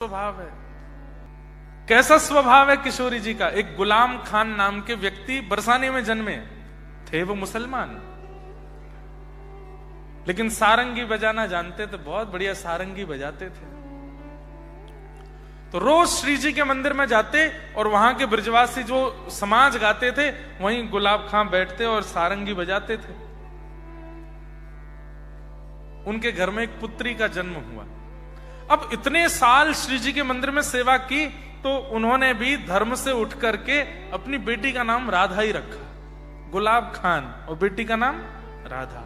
स्वभाव है। कैसा स्वभाव है किशोरी जी का? एक गुलाम खान नाम के व्यक्ति बरसाने में जन्मे थे, वो मुसलमान, लेकिन सारंगी बजाना जानते थे, बहुत बढ़िया सारंगी बजाते थे। तो रोज श्री जी के मंदिर में जाते और वहां के ब्रजवासी जो समाज गाते थे वहीं गुलाब खां बैठते और सारंगी बजाते थे। उनके घर में एक पुत्री का जन्म हुआ। अब इतने साल श्री जी के मंदिर में सेवा की तो उन्होंने भी धर्म से उठ करके अपनी बेटी का नाम राधा ही रखा, गुलाब खान, और बेटी का नाम राधा।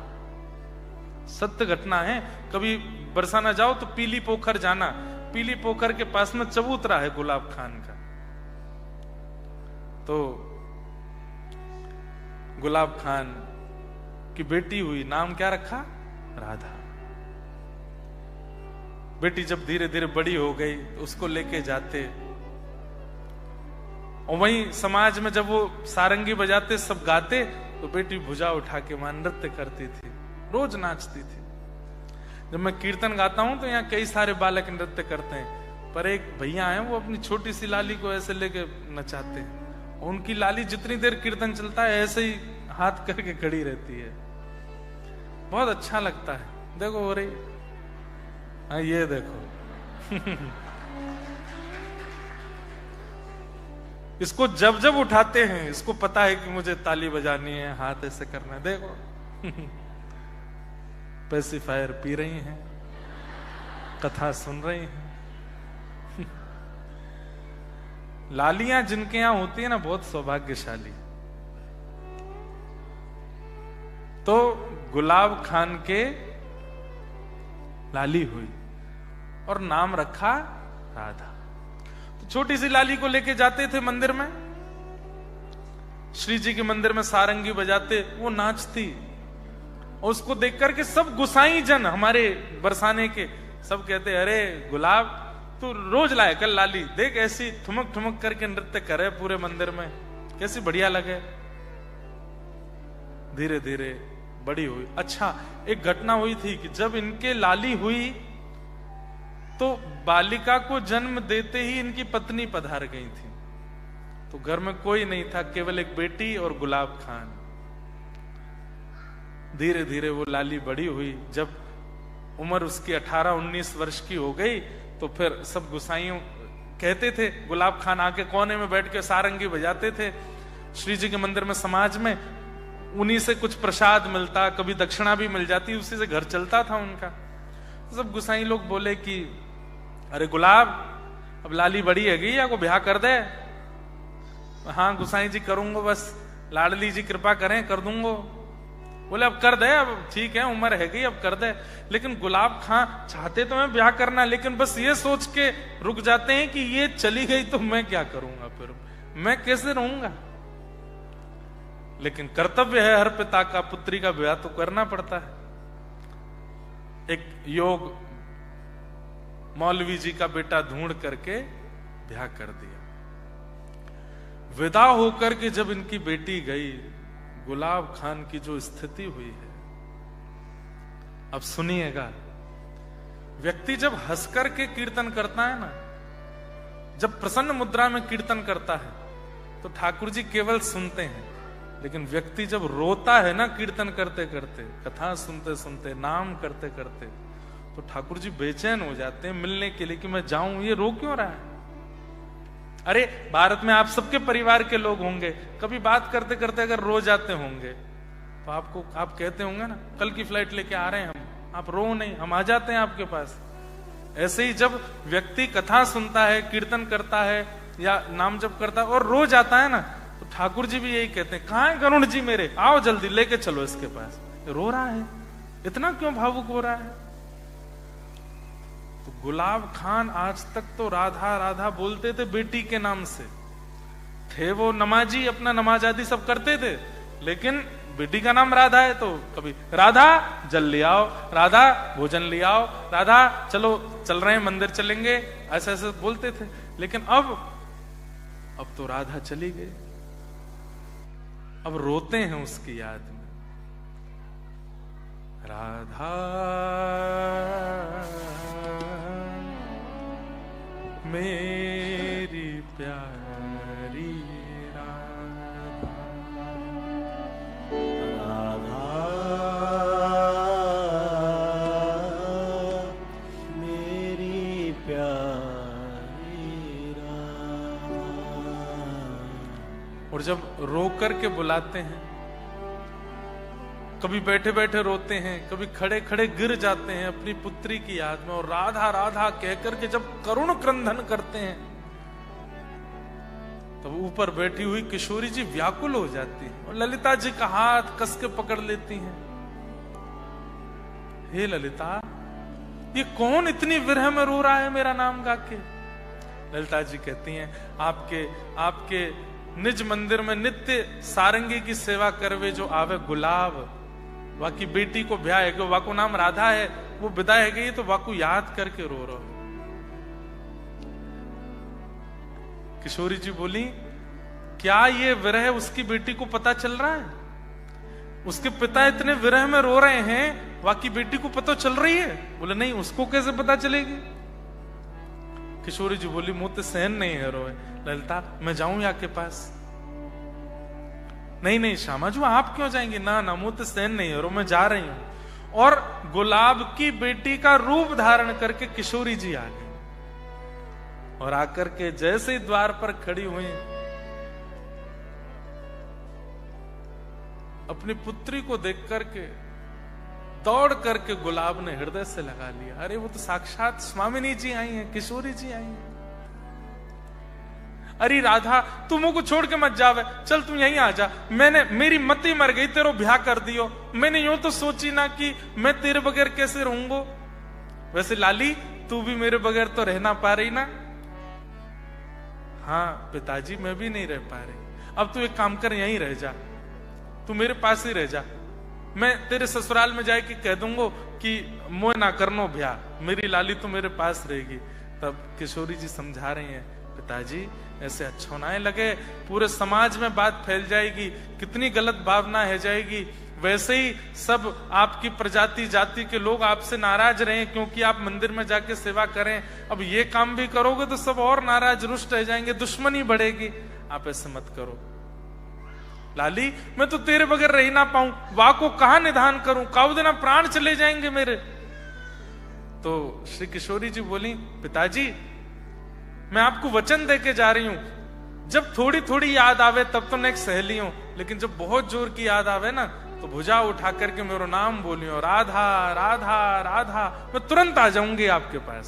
सत्य घटना है। कभी बरसाना जाओ तो पीली पोखर जाना, पीली पोखर के पास में चबूतरा है गुलाब खान का। तो गुलाब खान की बेटी हुई, नाम क्या रखा? राधा। बेटी जब धीरे धीरे बड़ी हो गई तो उसको लेके जाते, और वहीं समाज में जब वो सारंगी बजाते सब गाते तो बेटी भुजा उठा के वहां नृत्य करती थी, रोज नाचती थी। जब मैं कीर्तन गाता हूं तो यहाँ कई सारे बालक नृत्य करते हैं, पर एक भैया हैं वो अपनी छोटी सी लाली को ऐसे लेके नचाते हैं, और उनकी लाली जितनी देर कीर्तन चलता है ऐसे ही हाथ करके खड़ी रहती है। बहुत अच्छा लगता है। देखो हो रही, हाँ ये देखो इसको जब जब उठाते हैं इसको पता है कि मुझे ताली बजानी है, हाथ ऐसे करना है। देखो पेसिफायर पी रही हैं, कथा सुन रही हैं। लालियां जिनके यहां होती है ना, बहुत सौभाग्यशाली। तो गुलाब खान के लाली हुई और नाम रखा राधा। तो छोटी सी लाली को लेके जाते थे मंदिर में, श्री जी के मंदिर में सारंगी बजाते, वो नाचती, और उसको देख करके सब गुसाई जन हमारे बरसाने के सब कहते, अरे गुलाब तू रोज लाए कल लाली, देख ऐसी ठुमक ठुमक करके नृत्य करे पूरे मंदिर में, कैसी बढ़िया लगे। धीरे धीरे बड़ी हुई। अच्छा, एक घटना हुई थी कि जब इनके लाली हुई तो बालिका को जन्म देते ही इनकी पत्नी पधार गई थी। तो घर में कोई नहीं था, केवल एक बेटी और गुलाब खान। धीरे धीरे वो लाली बड़ी हुई। जब उम्र उसकी 18-19 वर्ष की हो गई तो फिर सब गुसाइयों कहते थे, गुलाब खान आके कोने में बैठ के सारंगी बजाते थे श्री जी के मंदिर में, समाज में उन्हीं से कुछ प्रसाद मिलता, कभी दक्षिणा भी मिल जाती, उसी से घर चलता था उनका। तो सब गुसाई लोग बोले कि अरे गुलाब, अब लाली बड़ी है गई या को ब्याह कर दे। हाँ गुसाई जी करूंगा, बस लाडली जी कृपा करें, कर दूंगा। बोले अब कर दे, अब ठीक है उम्र है गई, अब कर दे। लेकिन गुलाब खां चाहते तो मैं ब्याह करना, लेकिन बस ये सोच के रुक जाते हैं कि ये चली गई तो मैं क्या करूंगा, फिर मैं कैसे रहूंगा। लेकिन कर्तव्य है हर पिता का, पुत्री का ब्याह तो करना पड़ता है। एक योग मौलवी जी का बेटा ढूंढ करके ब्याह कर दिया। विदा होकर के जब इनकी बेटी गई, गुलाब खान की जो स्थिति हुई है, अब सुनिएगा। व्यक्ति जब हंस करके कीर्तन करता है ना, जब प्रसन्न मुद्रा में कीर्तन करता है तो ठाकुर जी केवल सुनते हैं, लेकिन व्यक्ति जब रोता है ना कीर्तन करते करते, कथा सुनते सुनते, नाम करते करते, तो ठाकुर जी बेचैन हो जाते हैं मिलने के लिए कि मैं जाऊं, ये रो क्यों रहा है। अरे भारत में आप सबके परिवार के लोग होंगे, कभी बात करते करते अगर रो जाते होंगे तो आप कहते होंगे ना, कल की फ्लाइट लेके आ रहे हैं हम, आप रो नहीं, हम आ जाते हैं आपके पास। ऐसे ही जब व्यक्ति कथा सुनता है, कीर्तन करता है या नाम जप करता है और रो जाता है ना, तो ठाकुर जी भी यही कहते हैं, कहां है गरुण जी मेरे, आओ जल्दी लेके चलो इसके पास, रो रहा है, इतना क्यों भावुक हो रहा है। तो गुलाब खान आज तक तो राधा राधा बोलते थे बेटी के नाम से, थे वो नमाजी, अपना नमाज आदि सब करते थे, लेकिन बेटी का नाम राधा है तो कभी राधा जल ले आओ, राधा भोजन ले आओ, राधा चलो चल रहे हैं मंदिर चलेंगे, ऐसे ऐसे बोलते थे। लेकिन अब तो राधा चली गई, अब रोते हैं उसकी याद में। राधा मेरी प्यारी राधा मेरी प्यारी राधा। और जब रो करके बुलाते हैं, कभी बैठे बैठे रोते हैं, कभी खड़े खड़े गिर जाते हैं अपनी पुत्री की याद में, और राधा राधा कहकर के जब करुण क्रंदन करते हैं, तब ऊपर बैठी हुई किशोरी जी व्याकुल हो जाती है और ललिता जी का हाथ कस के पकड़ लेती हैं। हे ललिता, ये कौन इतनी विरह में रो रहा है मेरा नाम गा के? ललिता जी कहती हैं, आपके निज मंदिर में नित्य सारंगी की सेवा करवे जो आवे गुलाब, वाकी बेटी को ब्याह है, वाको नाम राधा है, वो विदा है गई, तो वाको याद करके रो रहा। किशोरी जी बोली, क्या ये विरह उसकी बेटी को पता चल रहा है? उसके पिता इतने विरह में रो रहे हैं, वाकी बेटी को पता चल रही है? बोले नहीं, उसको कैसे पता चलेगी? किशोरी जी बोली, मुझे सहन नहीं है रोए। ललिता, मैं जाऊं या के पास? नहीं नहीं श्यामा जी, आप क्यों जाएंगे? ना ना, मुझे सहन नहीं है रो, मैं जा रही हूं। और गुलाब की बेटी का रूप धारण करके किशोरी जी आ गई, और आकर के जैसे ही द्वार पर खड़ी हुई, अपनी पुत्री को देख करके दौड़ करके गुलाब ने हृदय से लगा लिया। अरे वो तो साक्षात स्वामिनी जी आई हैं, किशोरी जी आई हैं। अरे राधा, तू मुझको छोड़ के मत जावे, चल तू यहीं आ जा। मेरी मती मर गई, तेरो ब्याह कर दियो। मैंने यूं तो सोची ना कि मैं तेरे बगैर कैसे रहूंगो। वैसे लाली, तू भी मेरे बगैर तो रहना पा रही ना? हाँ पिताजी, मैं भी नहीं रह पा रही। अब तू एक काम कर, यहीं रह जा, तू मेरे पास ही रह जा। मैं तेरे ससुराल में जाके कह दूंगा कि मोह ना करनो ब्याह, मेरी लाली तो मेरे पास रहेगी। तब किशोरी जी समझा रही हैं, पिताजी ऐसे अच्छा होना लगे, पूरे समाज में बात फैल जाएगी, कितनी गलत भावना है जाएगी। वैसे ही सब आपकी प्रजाति जाति के लोग आपसे नाराज रहे क्योंकि आप मंदिर में जाके सेवा करें। अब ये काम भी करोगे तो सब और नाराज रुष्ट रह जाएंगे, दुश्मनी बढ़ेगी। आप ऐसे मत करो लाली, मैं तो तेरे बगैर रह ना पाऊं, वाह को कहां निधान करूं, काऊ देना प्राण चले जाएंगे मेरे। तो श्री किशोरी जी बोली, पिताजी मैं आपको वचन देके जा रही हूं, जब थोड़ी थोड़ी याद आवे तब तो मैं एक सहेली हूं, लेकिन जब बहुत जोर की याद आवे ना, तो भुजा उठा करके मेरा नाम बोलियो, राधा राधा राधा, मैं तुरंत आ जाऊंगी आपके पास।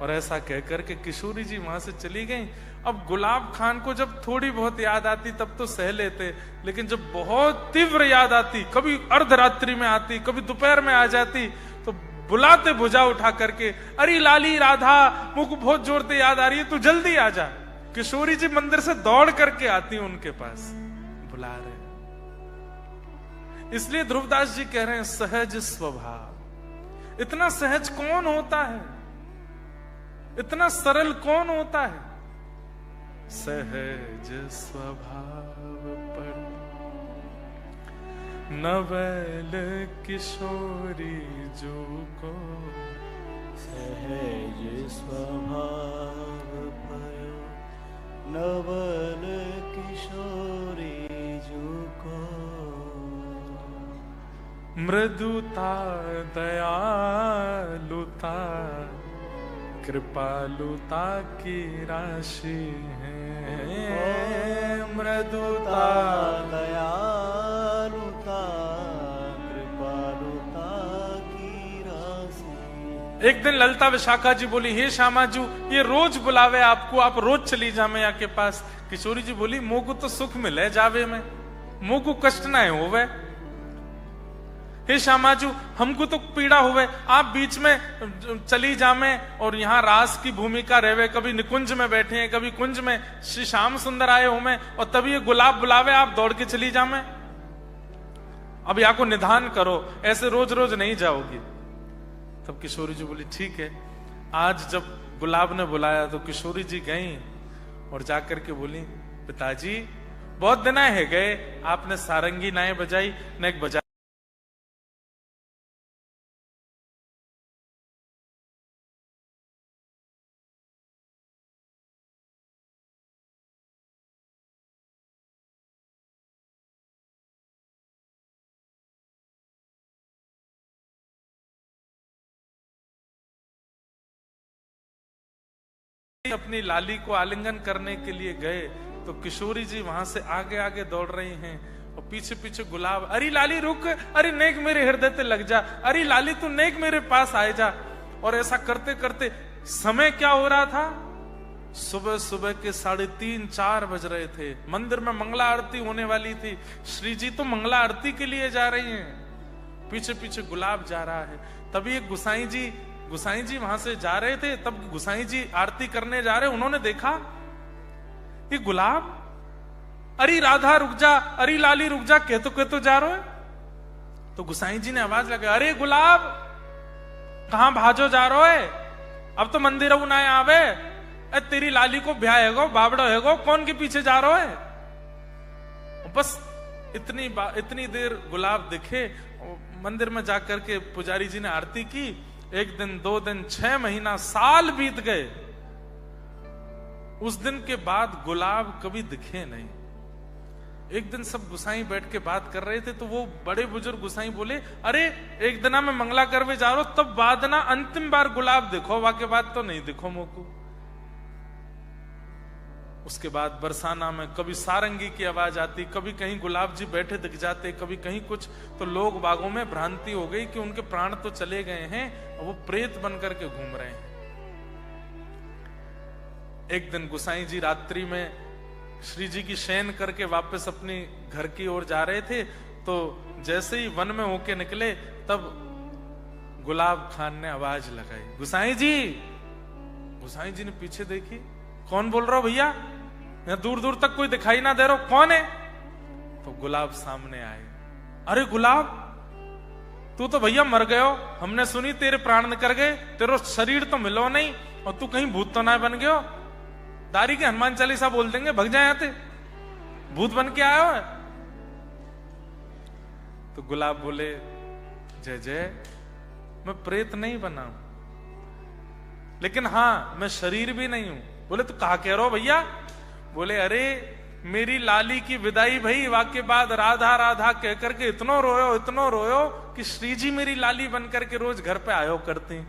और ऐसा कहकर के किशोरी जी वहां से चली गई। अब गुलाब खान को जब थोड़ी बहुत याद आती तब तो सह लेते, लेकिन जब बहुत तीव्र याद आती, कभी अर्धरात्रि में आती, कभी दोपहर में आ जाती, तो बुलाते भुजा उठा करके, अरे लाली राधा, मुझको बहुत जोर से याद आ रही है, तू जल्दी आ जा। किशोरी जी मंदिर से दौड़ करके आती उनके पास, बुला रहे। इसलिए ध्रुवदास जी कह रहे हैं, सहज स्वभाव। इतना सहज कौन होता है, इतना सरल कौन होता है? सहज स्वभाव पर नवल किशोरी जो को, सहज स्वभाव भयो नवल किशोरी जो को। मृदुता दयालुता कृपालुता की राशि है। मृदुता दयालुता कृपालुता की राशि। एक दिन ललिता विशाखा जी बोली, हे श्यामा जी, ये रोज बुलावे आपको, आप रोज चली जामे या के पास। किशोरी जी बोली, मोह को तो सुख मिले जावे में, मोह को कष्ट ना होवे। हे श्यामाजू, हमको तो पीड़ा हुए, आप बीच में चली जामे और यहाँ रास की भूमिका रहवे, कभी निकुंज में बैठे हैं, कभी कुंज में, श्री श्याम सुंदर आए हो में, और तभी ये गुलाब बुलावे, आप दौड़ के चली जामे। अब यहाँ को निधान करो, ऐसे रोज रोज नहीं जाओगी। तब किशोरी जी बोली, ठीक है। आज जब गुलाब ने बुलाया तो किशोरी जी गई और जाकर के बोली, पिताजी बहुत दिन है गए, आपने सारंगी नाए बजाई न एक बजा अपनी लाली को आलिंगन करने के लिए गए तो किशोरी जी वहां से आगे आगे दौड़ रही हैं और पीछे पीछे गुलाब, अरे लाली रुक, अरे नेक मेरे हृदय पे लग जा, अरे लाली तू नेक मेरे पास आए जा। और ऐसा करते करते समय क्या हो रहा था, सुबह सुबह के 3:30-4 बज रहे थे। मंदिर में मंगला आरती होने वाली थी। श्री जी तो मंगला आरती के लिए जा रही हैं, पीछे पीछे गुलाब जा रहा है। तभी एक गुसाई जी वहां से जा रहे थे, तब गुसाई जी आरती करने जा रहे, उन्होंने देखा ये गुलाब, अरे राधा रुक जा, अरे लाली रुक जा, कहतो जा रहे हो। तो गुसाई जी ने आवाज लगाई, अरे गुलाब कहां भाजो जा रहे है, अब तो मंदिर ना आवे, तेरी लाली को ब्याह हैगो, बाबड़ो हैगो, कौन के पीछे जा रहे है। बस इतनी देर गुलाब दिखे, मंदिर में जाकर के पुजारी जी ने आरती की। 1 दिन 2 दिन 6 महीना साल बीत गए। उस दिन के बाद गुलाब कभी दिखे नहीं। एक दिन सब गुसाई बैठ के बात कर रहे थे तो वो बड़े बुजुर्ग गुसाई बोले, अरे एक दिना में मंगला करवे जा रहा हो, तब बाद ना अंतिम बार गुलाब दिखो, वाके बाद तो नहीं दिखो मोको। उसके बाद बरसाना में कभी सारंगी की आवाज आती, कभी कहीं गुलाब जी बैठे दिख जाते, कभी कहीं कुछ, तो लोग बागों में भ्रांति हो गई कि उनके प्राण तो चले गए हैं और वो प्रेत बनकर के घूम रहे हैं। एक दिन गुसाई जी रात्रि में श्री जी की शयन करके वापस अपनी घर की ओर जा रहे थे, तो जैसे ही वन में होके निकले तब गुलाब खान ने आवाज लगाई, गुसाई जी। गुसाई जी ने पीछे देखी, कौन बोल रहा हो भैया, यहाँ दूर दूर तक कोई दिखाई ना दे रहा, कौन है। तो गुलाब सामने आए, अरे गुलाब तू तो भैया मर गयो, हमने सुनी तेरे प्राण निकल गए, तेरा शरीर तो मिलो नहीं, और तू कहीं भूत तो ना बन गयो। दारी के हनुमान चालीसा बोल देंगे, भग जाए आते, भूत बन के आयो है। तो गुलाब बोले, जय जय, मैं प्रेत नहीं बना हूं, लेकिन हां मैं शरीर भी नहीं हूं। बोले तो कहा कह रहे हो भैया। बोले अरे मेरी लाली की विदाई भई, वाके बाद राधा राधा कह करके इतनो रोयो कि श्री जी मेरी लाली बन करके रोज घर पे आयो करती।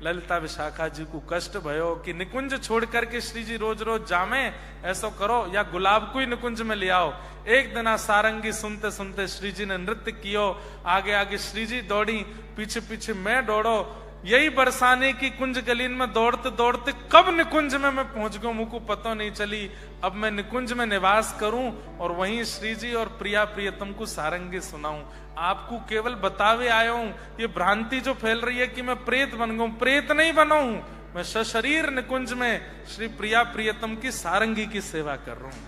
ललिता विशाखा जी को कष्ट भयो कि निकुंज छोड़ करके श्री जी रोज रोज जामे, ऐसा करो या गुलाब को ही निकुंज में ले आओ। एक दिन सारंगी सुनते सुनते श्री जी ने नृत्य कियो, आगे आगे श्री जी दौड़ी, पीछे पीछे मैं दौड़ो। यही बरसाने की कुंज गलीन में दौड़ते दौड़ते कब निकुंज में मैं पहुंच गया मुझको पता नहीं चली। अब मैं निकुंज में निवास करूं और वहीं श्री जी और प्रिया प्रियतम को सारंगी सुनाऊं। आपको केवल बतावे आया हूं, ये भ्रांति जो फैल रही है कि मैं प्रेत बन गया, प्रेत नहीं बना हूं, मैं सशरीर निकुंज में श्री प्रिया प्रियतम की सारंगी की सेवा कर रहा हूं।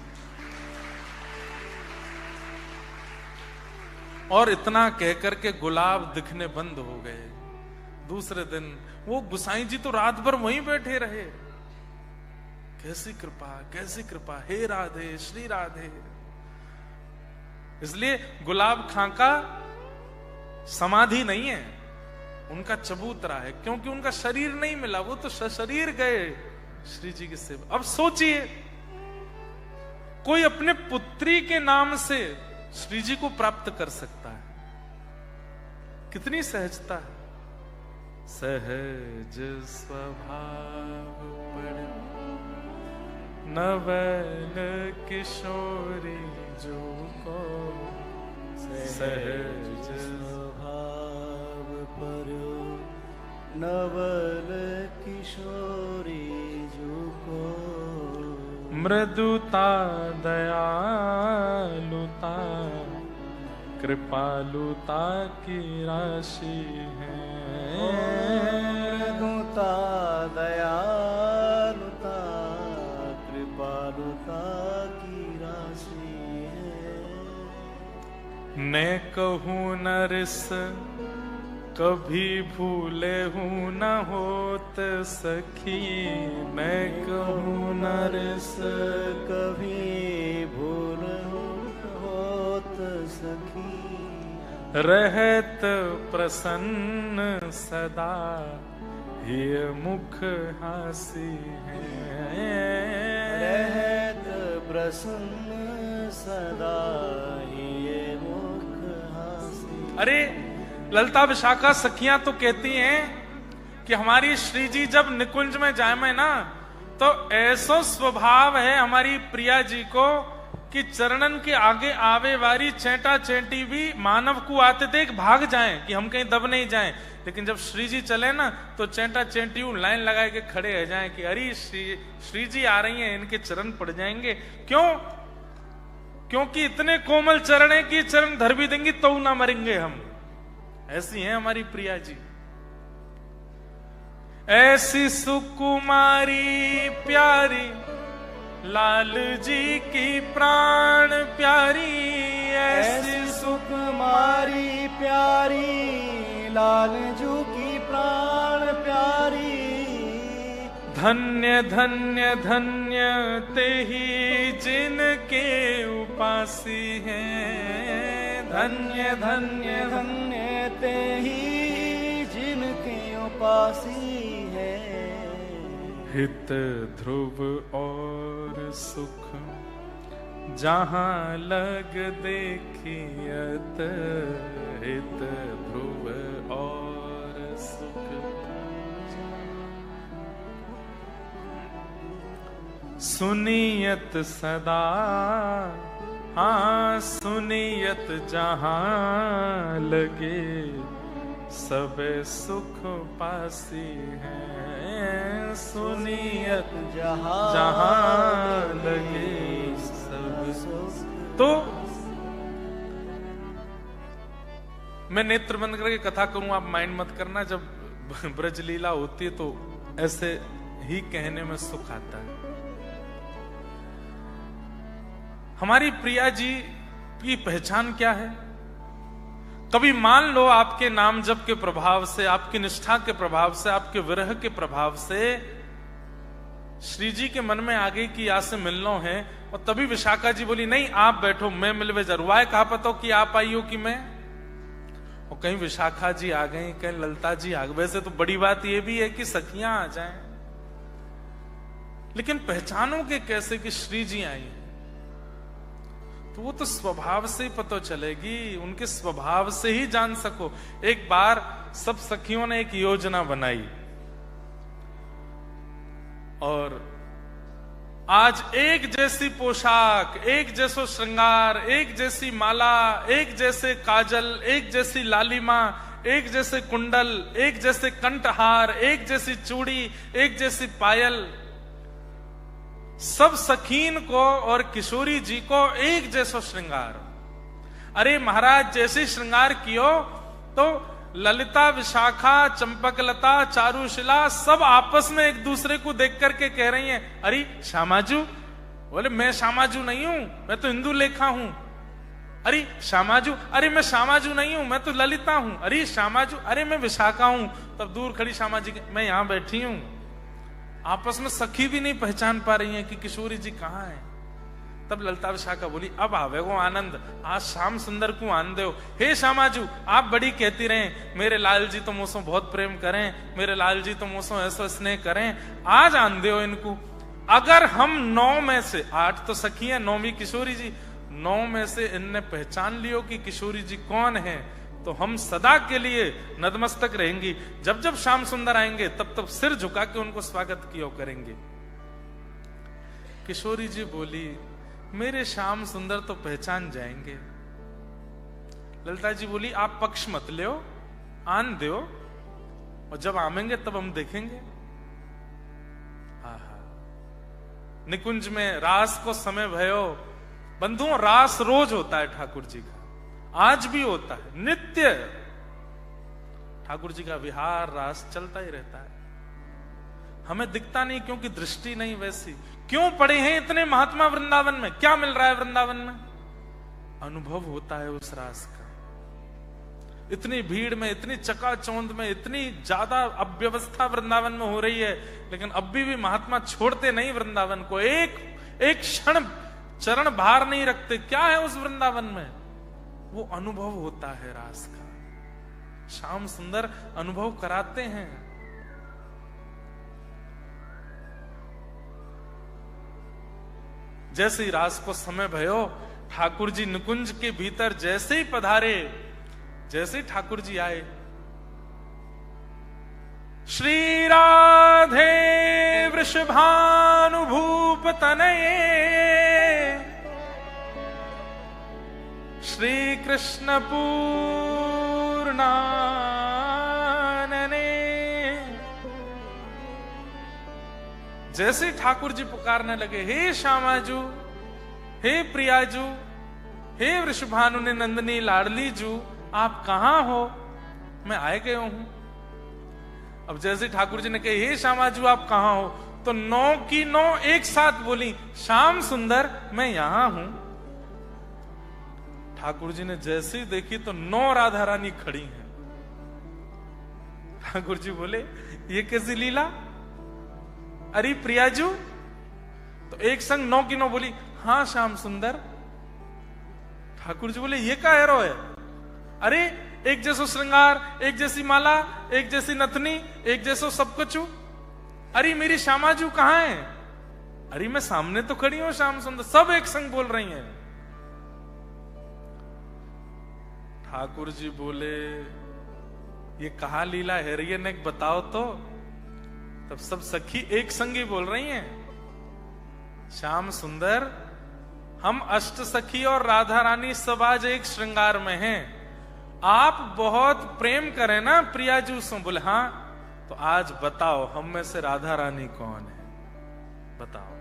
और इतना कहकर के गुलाब दिखने बंद हो गए। दूसरे दिन वो गुसाई जी तो रात भर वहीं बैठे रहे। कैसी कृपा, हे राधे श्री राधे। इसलिए गुलाब खां का समाधि नहीं है, उनका चबूतरा है, क्योंकि उनका शरीर नहीं मिला, वो तो सशरीर गए श्री जी की सेवा। अब सोचिए, कोई अपने पुत्री के नाम से श्री जी को प्राप्त कर सकता है, कितनी सहजता है। सहज स्वभाव पड़ नवल किशोरी जो को, सहज स्वभाव पर नवल किशोरी जो को, मृदुता दयालुता कृपालुता की राशि है। मृदुता दयालुता कृपालुता की राशि है। मैं कहूँ नरस कभी भूले हूँ न होत सखी, मैं कहूँ नरस कभी भूल होत सखी, रहत प्रसन्न सदा ये मुख हासी है। रहत प्रसन्न सदा ये मुख हासी। अरे ललिता विशाखा सखियां तो कहती हैं कि हमारी श्री जी जब निकुंज में जाए में ना, तो ऐसो स्वभाव है हमारी प्रिया जी को कि चरणन के आगे आवे वारी चेंटा चेंटी भी मानव को आते देख भाग जाएं कि हम कहीं दब नहीं जाएं, लेकिन जब श्री जी चले ना तो चेंटा चेंटी लाइन लगा के खड़े रह जाएं कि अरे श्री जी आ रही हैं, इनके चरण पड़ जाएंगे। क्यों? क्योंकि इतने कोमल चरण है कि चरण धर भी देंगी तो ना मरेंगे हम। ऐसी हैं हमारी प्रिया जी। ऐसी सुकुमारी प्यारी लाल जी की प्राण प्यारी, ऐसी सुकुमारी प्यारी लाल जू की प्राण प्यारी। धन्य धन्य धन्य ते ही जिनके उपासी हैं, धन्य धन्य धन्य ते ही जिनके उपासी है। हित ध्रुव और सुख जहां लग देखियत, हित ध्रुव और सुख। सुनियत सदा हाँ सुनियत जहां लगे, सब सुख पासी है। सुनियत जहां लगे सब सुख। तो मैं नेत्र बंद करके कथा करूं, आप माइंड मत करना। जब ब्रज लीला होती है तो ऐसे ही कहने में सुख आता है। हमारी प्रिया जी की पहचान क्या है? कभी मान लो आपके नाम जप के प्रभाव से, आपकी निष्ठा के प्रभाव से, आपके विरह के प्रभाव से श्री जी के मन में आ गई कि यहाँ से मिलना है, और तभी विशाखा जी बोली नहीं आप बैठो, मैं मिलवे जरूर आए। कहा पता कि आप आई हो कि मैं? और कहीं विशाखा जी आ गई, कहीं ललिता जी आ गई। वैसे तो बड़ी बात यह भी है कि सखियां आ जाएं, लेकिन पहचानोगे कैसे कि श्री जी आई है? तो वो तो स्वभाव से ही पता चलेगी, उनके स्वभाव से ही जान सको। एक बार सब सखियों ने एक योजना बनाई और आज एक जैसी पोशाक, एक जैसो श्रृंगार, एक जैसी माला, एक जैसे काजल, एक जैसी लालिमा, एक जैसे कुंडल, एक जैसे कंठहार, एक जैसी चूड़ी, एक जैसी पायल, सब सखीन को और किशोरी जी को एक जैसा श्रृंगार। अरे महाराज जैसे श्रृंगार कियो तो ललिता, विशाखा, चंपकलता, चारुशिला सब आपस में एक दूसरे को देख करके कह रही हैं, अरे श्यामाजू। बोले मैं श्यामाजू नहीं हूं, मैं तो इंदु लेखा हूं। अरे श्यामाजू, अरे मैं श्यामाजू नहीं हूं, मैं तो ललिता हूं। अरे श्यामाजू, अरे मैं विशाखा हूं। तब दूर खड़ी श्यामा जी, मैं यहां बैठी हूं। आपस में सखी भी नहीं पहचान पा रही हैं कि किशोरी जी कहां है। तब ललिता विशाखा बोली अब आवे वो आनंद, आज श्याम सुंदर को आनंद हो। हे श्यामाजू, आप बड़ी कहती रहें मेरे लाल जी तो मुझसे बहुत प्रेम करें, मेरे लाल जी तो मुझसे ऐसा स्नेह करें, आज आनंद हो इनको। अगर हम 9 में से 8 तो सखी है, 9वीं किशोरी जी, 9 में से इनने पहचान लियो कि किशोरी जी कौन है, तो हम सदा के लिए नतमस्तक रहेंगी। जब जब श्याम सुंदर आएंगे तब तब सिर झुका के उनको स्वागत किया करेंगे। किशोरी जी बोली मेरे श्याम सुंदर तो पहचान जाएंगे। ललिता जी बोली आप पक्ष मत ले, आन दो, और जब आवेंगे तब हम देखेंगे। निकुंज में रास को समय भयो। बंधुओं रास रोज होता है ठाकुर जी का, आज भी होता है, नित्य ठाकुर जी का विहार रास चलता ही रहता है। हमें दिखता नहीं क्योंकि दृष्टि नहीं वैसी। क्यों पड़े हैं इतने महात्मा वृंदावन में? क्या मिल रहा है वृंदावन में? अनुभव होता है उस रास का। इतनी भीड़ में, इतनी चकाचौंध में, इतनी ज्यादा अव्यवस्था वृंदावन में हो रही है, लेकिन अब भी महात्मा छोड़ते नहीं वृंदावन को। एक क्षण चरण भार नहीं रखते। क्या है उस वृंदावन में? वो अनुभव होता है रास का। श्याम सुंदर अनुभव कराते हैं। जैसे ही रास को समय भयो, ठाकुर जी निकुंज के भीतर जैसे ही पधारे, जैसे ही ठाकुर जी आए, श्री राधे वृषभानुसुते रूप तनये श्री कृष्ण पूर्णानने। जैसे ठाकुर जी पुकारने लगे, हे श्यामाजू, हे प्रियाजू, हे वृषभानुने नंदनी लाडली जू, आप कहां हो? मैं आए गए हूं। अब जैसे ठाकुर जी ने कहे, हे श्यामाजू आप कहां हो, तो 9 की 9 एक साथ बोली, श्याम सुंदर मैं यहां हूं। ठाकुर जी ने जैसे ही देखी तो 9 राधा रानी खड़ी हैं। ठाकुर जी बोले, ये कैसी लीला? अरे प्रियाजू, तो एक संग 9 की 9 बोली, हां श्याम सुंदर। ठाकुर जी बोले, ये का एरो है? अरे एक जैसो श्रृंगार, एक जैसी माला, एक जैसी नथनी, एक जैसो सब कुछ। अरे मेरी श्यामाजू कहां है? अरे मैं सामने तो खड़ी हूं श्याम सुंदर। सब एक संग बोल रही हैं। ठाकुर जी बोले, ये कहा लीला है रे ने, बताओ तो। तब सब सखी एक संग ही बोल रही हैं, श्याम सुंदर हम अष्ट सखी और राधा रानी सब आज एक श्रृंगार में हैं। आप बहुत प्रेम करें ना प्रियाजू से। बोले हाँ, तो आज बताओ हम में से राधा रानी कौन है? बताओ।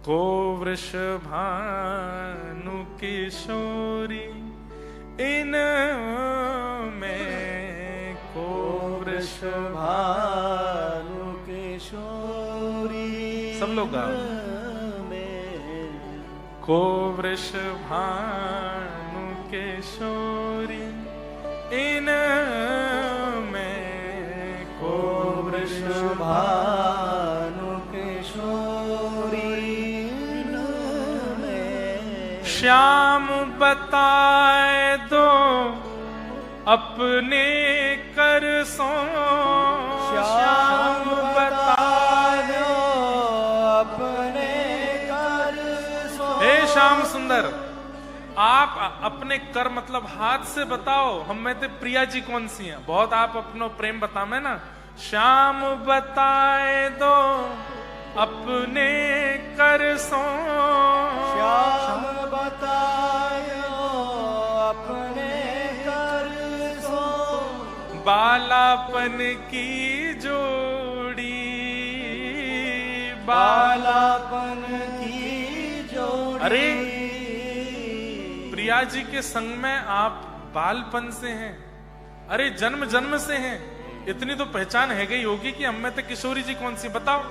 को वृषभानु किशोरी इन में, को वृषभानु किशोरी सब लोग गाओ। को वृषभानु किशोरी इन में, को वृषभानु किशोरी इन में। श्याम बताए दो अपने कर सो, श्याम बता दो अपने कर सो। हे श्याम सुंदर, आप अपने कर मतलब हाथ से बताओ हम में ते प्रिया जी कौन सी हैं। बहुत आप अपनो प्रेम बतावे ना। श्याम बताए दो अपने कर सो, श्याम बतायो अपने कर सो। बालापन की जोड़ी, बालापन की जोड़ी। अरे प्रिया जी के संग में आप बालपन से हैं। अरे जन्म जन्म से हैं। इतनी तो पहचान है गई होगी कि हम में तो किशोरी जी कौन सी। बताओ,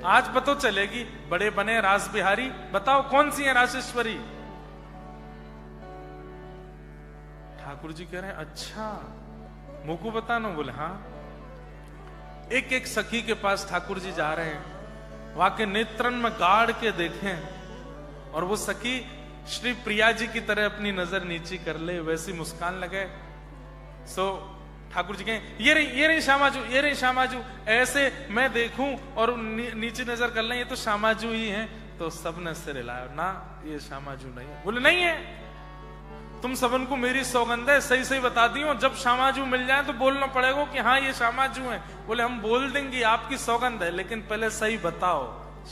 आज पता चलेगी। बड़े बने रास बिहारी, बताओ कौन सी है रासेश्वरी? ठाकुर जी कह रहे हैं, अच्छा मुंह को बताना। बोले हाँ। एक एक सखी के पास ठाकुर जी जा रहे हैं, वहां के नेत्रन में गाड़ के देखें, और वो सखी श्री प्रिया जी की तरह अपनी नजर नीची कर ले, वैसी मुस्कान लगे। सो ठाकुर जी कहें, ये रही श्यामाजू, ये रही श्यामाजू। ऐसे मैं देखूं और नीची नजर कर लें, ये तो श्यामाजू ही हैं। तो सबने सिर हिलाया, ना ये श्यामाजू नहीं है। बोले नहीं है, तुम सबन को मेरी सौगंध है, सही सही बता दी हो। जब श्यामाजू मिल जाए तो बोलना पड़ेगा कि हाँ ये श्यामाजू है। बोले हम बोल देंगे, आपकी सौगंध है, लेकिन पहले सही बताओ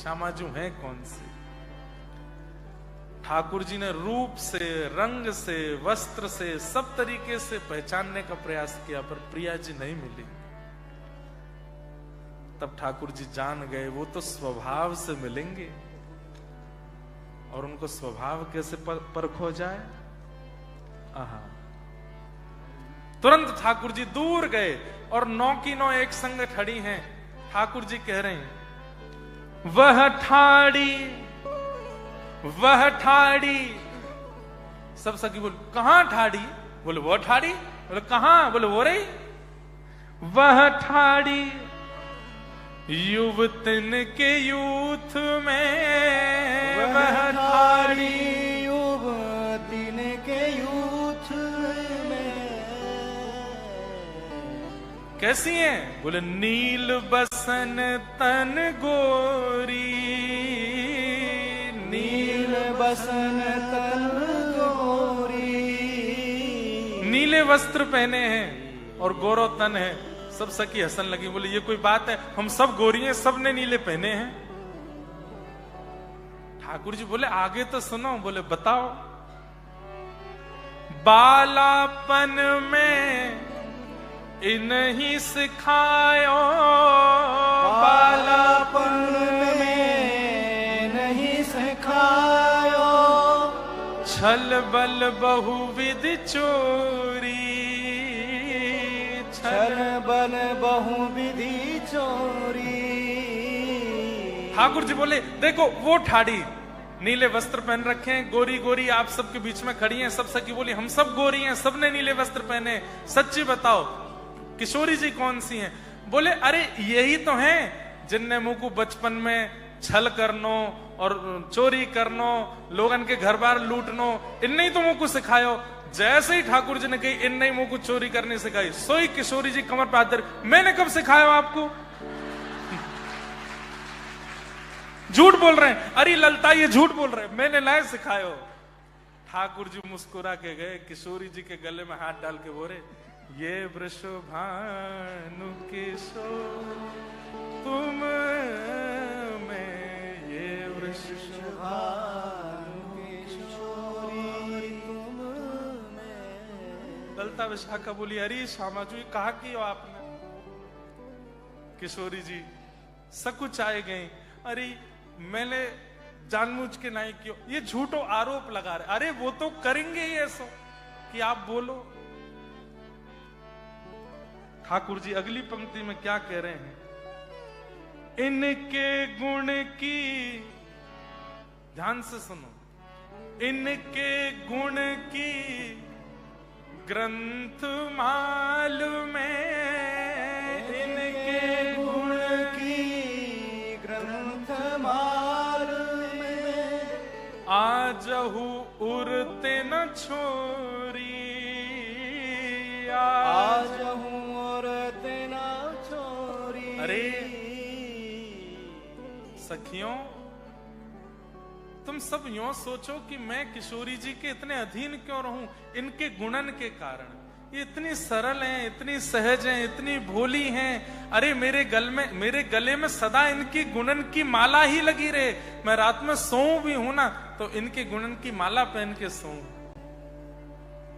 श्यामाजू है कौन सी। ठाकुर जी ने रूप से, रंग से, वस्त्र से, सब तरीके से पहचानने का प्रयास किया, पर प्रिया जी नहीं मिली। तब ठाकुर जी जान गए वो तो स्वभाव से मिलेंगे, और उनको स्वभाव कैसे परखो जाए। आहा। तुरंत ठाकुर जी दूर गए और 9 की 9 एक संग खड़ी हैं। ठाकुर जी कह रहे हैं, वह ठाड़ी, वह ठाड़ी। सब सखी बोल, कहां ठाड़ी? बोले वो ठाड़ी। बोले कहां? बोले वो रही। वह ठाड़ी युवतन के यूथ में, वह ठाड़ी युवतिन के यूथ में। कैसी हैं? बोले नील बसन तन गोरी, नील बसन तन गोरी। नीले वस्त्र पहने हैं और गोरो तन है। सब सखी हंसन लगी, बोले ये कोई बात है, हम सब गोरी हैं, सब ने नीले पहने हैं। ठाकुर जी बोले आगे तो सुनो। बोले बताओ। बालापन में इन्हीं सिखायो, बालापन में नहीं सिखायो, छल बल बहुविध चोरी, छल बल बहुविधि चोरी। ठाकुर जी बोले देखो वो ठाड़ी नीले वस्त्र पहन रखे हैं, गोरी गोरी आप सबके बीच में खड़ी हैं। सब सखी बोली हम सब गोरी हैं, सबने नीले वस्त्र पहने, सच्ची बताओ किशोरी जी कौन सी हैं? बोले अरे यही तो हैं जिनने मुंह को बचपन में छल करनो और चोरी करनो, लोगन के घर बार लूटनो, इनने ही तो मुंह को सिखायो। जैसे ही ठाकुर जी ने कही इनने ही मुंह को चोरी करने सिखाई, सोई किशोरी जी कमर पे हाथ धर, मैंने कब सिखाया आपको? झूठ बोल रहे हैं। अरे ललता ये झूठ बोल रहे हैं, मैंने लाए सिखायो। ठाकुर जी मुस्कुरा के गए, किशोरी जी के गले में हाथ डाल के बोले ये वृषभानु किशोर तुम में, ये वृषभानु किशोरी तुम में। ललता विशाखा बोली अरे श्यामा जी कहा कि हो आपने? किशोरी जी सकुच आए गए, अरे मैंने जानबूझ के नहीं किया, ये झूठो आरोप लगा रहे। अरे वो तो करेंगे ही ऐसा कि आप बोलो। ठाकुर जी अगली पंक्ति में क्या कह रहे हैं? इनके गुण की, ध्यान से सुनो, इनके गुण की ग्रंथ माल में, इनके गुण की ग्रंथ माल में, आजहु उरते न छोरी, आज हूँ और तेना छोरी। अरे सखियों तुम सब यूं सोचो कि मैं किशोरी जी के इतने अधीन क्यों रहूं? इनके गुणन के कारण। ये इतनी सरल हैं, इतनी सहज हैं, इतनी भोली हैं। अरे मेरे गले में सदा इनकी गुणन की माला ही लगी रहे। मैं रात में सोऊं भी हूं ना तो इनके गुणन की माला पहन के सोऊं,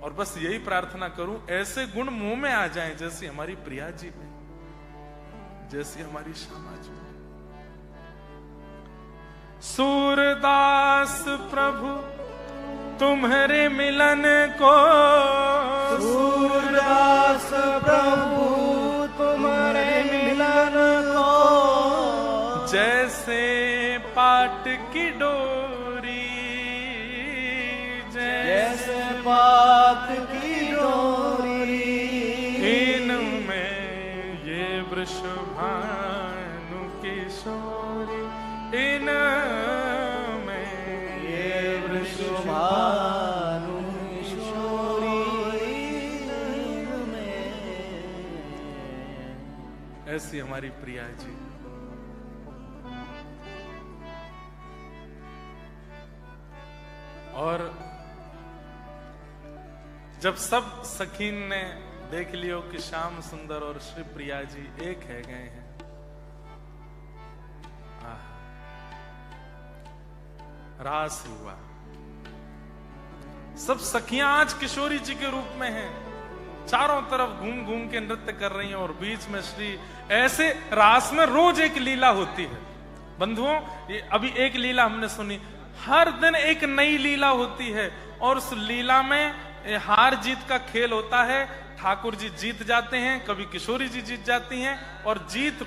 और बस यही प्रार्थना करूं ऐसे गुण मुंह में आ जाएं जैसी हमारी प्रिया जी में, जैसी हमारी श्यामा जी में। सूरदास प्रभु तुम्हारे मिलन को, सूरदास प्रभु तुम्हारे मिलन को, जैसे पाट की डोरी, जैसे पात की डोरी, इनमें ये वृषभानु किशोरी, इनमें ये वृषभानु किशोरी में। ऐसी हमारी प्रिया जी। और जब सब सखीन ने देख लियो कि श्याम सुंदर और श्री प्रिया जी एक है गए हैं, रास हुआ। सब सखियां आज किशोरी जी के रूप में हैं, चारों तरफ घूम घूम के नृत्य कर रही हैं, और बीच में श्री, ऐसे रास में रोज एक लीला होती है बंधुओं। ये अभी एक लीला हमने सुनी, हर दिन एक नई लीला होती है, और उस लीला में हार जीत का खेल होता है। ठाकुर जी जीत जाते हैं, कभी किशोरी जी जीत जाती हैं, और जीत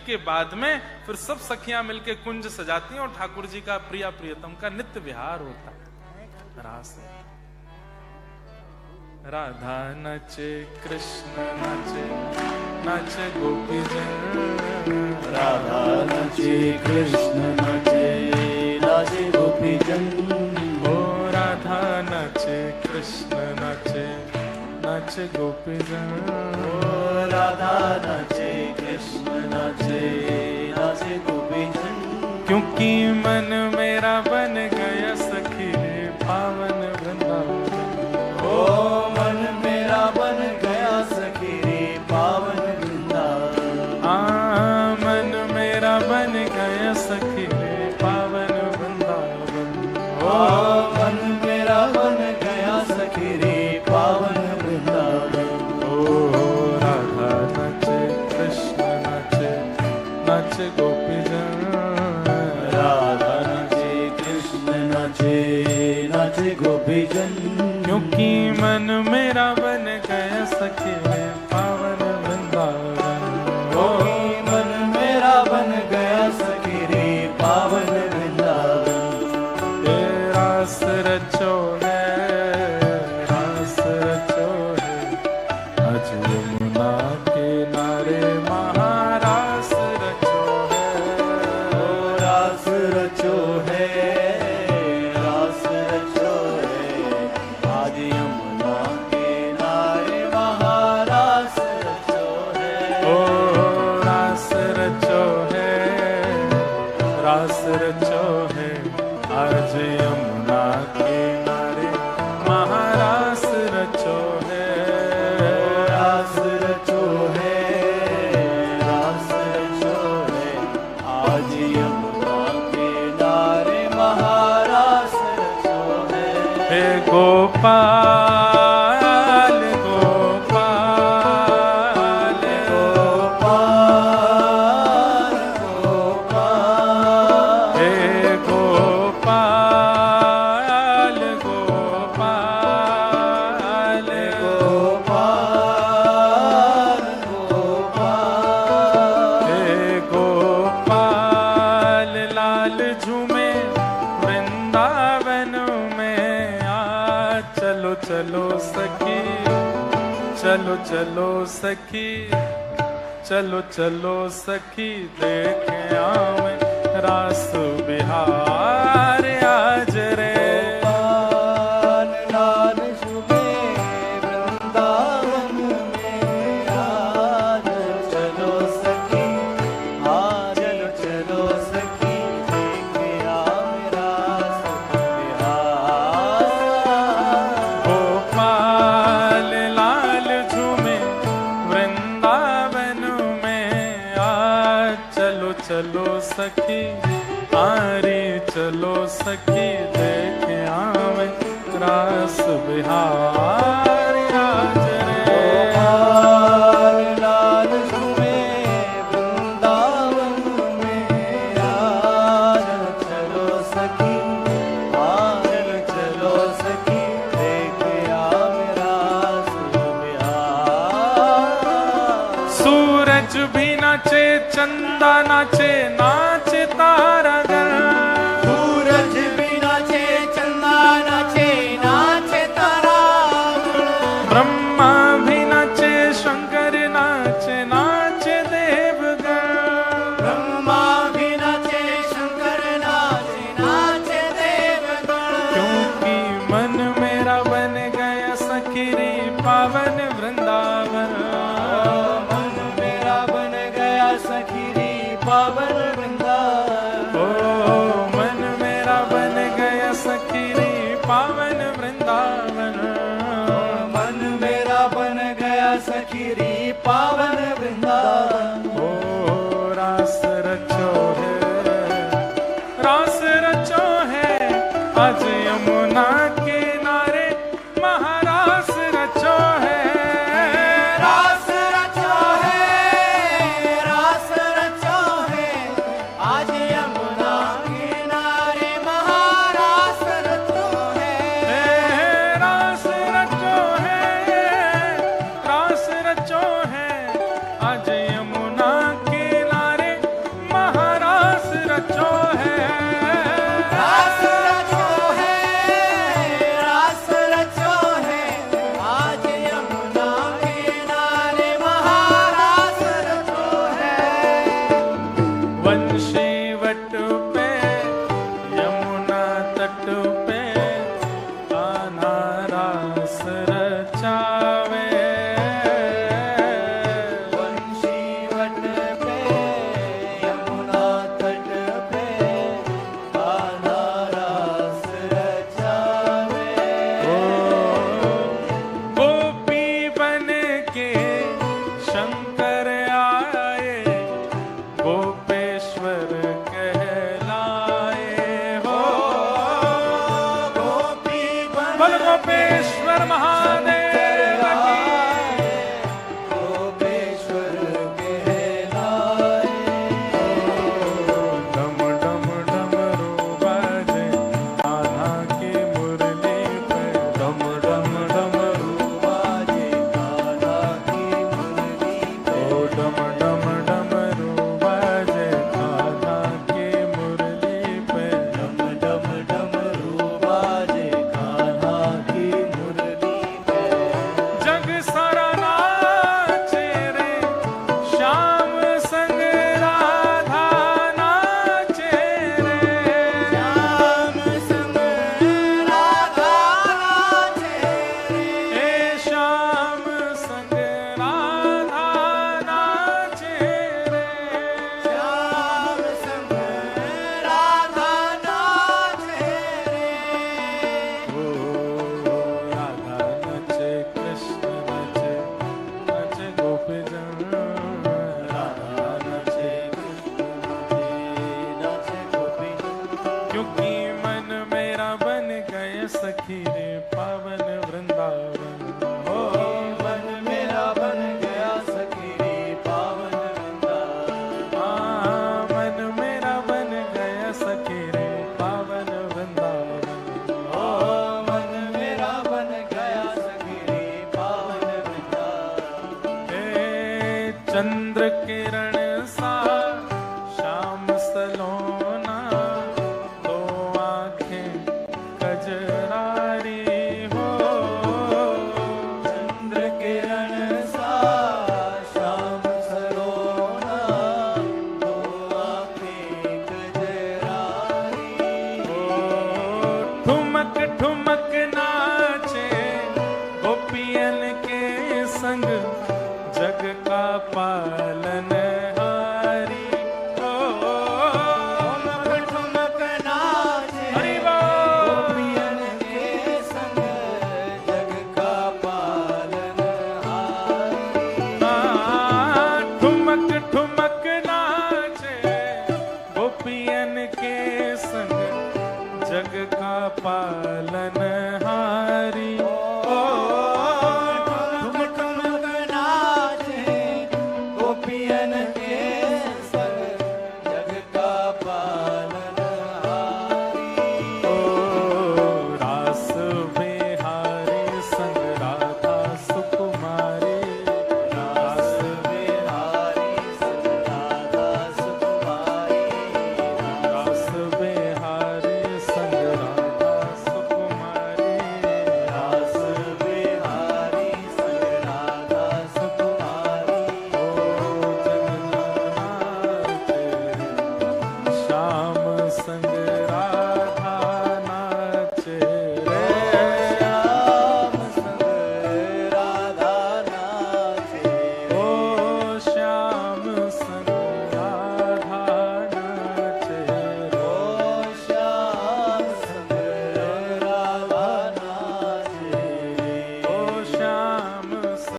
के बाद में फिर सब सखियां मिलके कुंज सजाती हैं, और ठाकुर जी का प्रिया प्रियतम का नित्य विहार होता है रास। राधा नचे कृष्ण नचे, नचे गोपी जन, राधा नचे कृष्ण नचे, नाचे गोपी जन। ओ राधा नचे कृष्ण नचे, नचे गोपी जन। ओ राधा नचे कृष्ण नचे, नाचे गोपी जन। क्योंकि मन मेरा बन गया सखी रे पावन वृंदावन। ओ मन मेरा बन गया सखी रे पावन नाचे गोपीजन, राधा नाचे कृष्ण नाचे नाचे गोपीजन, क्योंकि मन मेरा बन गया सखी रे पावन वृंदावन। क्योंकि मन मेरा बन गया सखी रे पावन वृंदावन। रास रचो है, रास रचो है, आज यमुना किनारे महारास रचो है। रास रचो है, रास रचो है, आज यमुना किनारे महारास रचो है। ओ रास रचो है, रास रचो है, आज यमुना किनारे महारास रचो है। रास रचो है, रास रचो है, आज यमुना किनारे महारास रचो है। हे गोपाल गोपाल गोपाल गोपाल, हे गोपाल गोपाल गोपाल गोपाल, हे गोपाल लाल झूमे वृंदावन में आ। चलो चलो सखी, चलो चलो सखी, चलो चलो सखी, देख आवे रास बिहार आज रे। गोपाल लाल झूमे वृंदावन में आज। चलो सखी, आज चलो सखी, देख आवे रास बिहार। गोपाल लाल झूमे वृंदावन में आ। चलो चलो सखी, आरी चलो सखी, देख आवे रास बिहार आज रे। गोपाल लाल झूमे वृंदावन में आज। चलो सखी, आज चलो सखी, देख आवे रास बिहार। सूरज भी नाचे, चंदा नाचे, नाचे तारागण। सूरज भी नाचे, चंदा नाचे, नाचे तारागण। ब्रह्मा भी नाचे, शंकर नाचे, नाचे देवगण। ब्रह्मा भी नाचे, शंकर नाचे, नाचे देवगण। क्योंकि मन मेरा बन गया सखी रे पावन वृंदावन। मन मेरा बन गया सखी रे पावन वृंदावन। ओ मन मेरा बन गया सखी रे पावन वृंदावन। मन मेरा बन गया सखी रे पावन वृंदावन। ओ रास रचो है, रास रचो है, आज यमुना किनारे महारास रचो है। रास रचो है, रास रचो है, सा